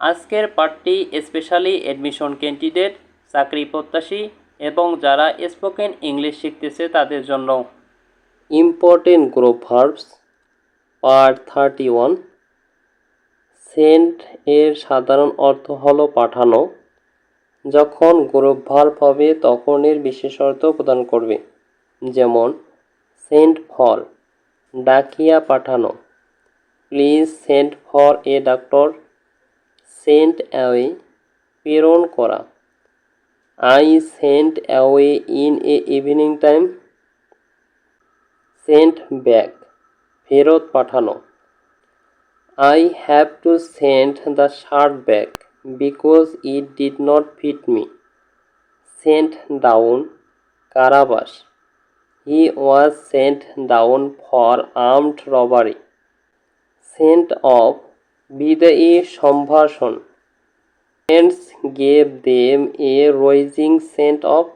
আজকের পাঠটি specially admission candidate, চাকরি প্রত্যাশী এবং যারা স্পোকেন ইংলিশ শিখতেছে তাদের জন্য। Important group verbs part 31। Send এর সাধারণ অর্থ হলো পাঠানো। যখন গ্রুপ ভার্ব হবে তখন এর বিশেষ অর্থ প্রদান করবে, যেমন সেন্ড ফর ডাকিয়া পাঠানো, please send for a doctor, send away প্রেরণ করা, I sent away in a evening time, send back ফেরত পাঠানো, I have to send the shirt back because it did not fit me, sent down কারাবাস, he was sent down for armed robbery, sent off বিদায়ী সম্ভাষণ, friends gave them a rousing sent of,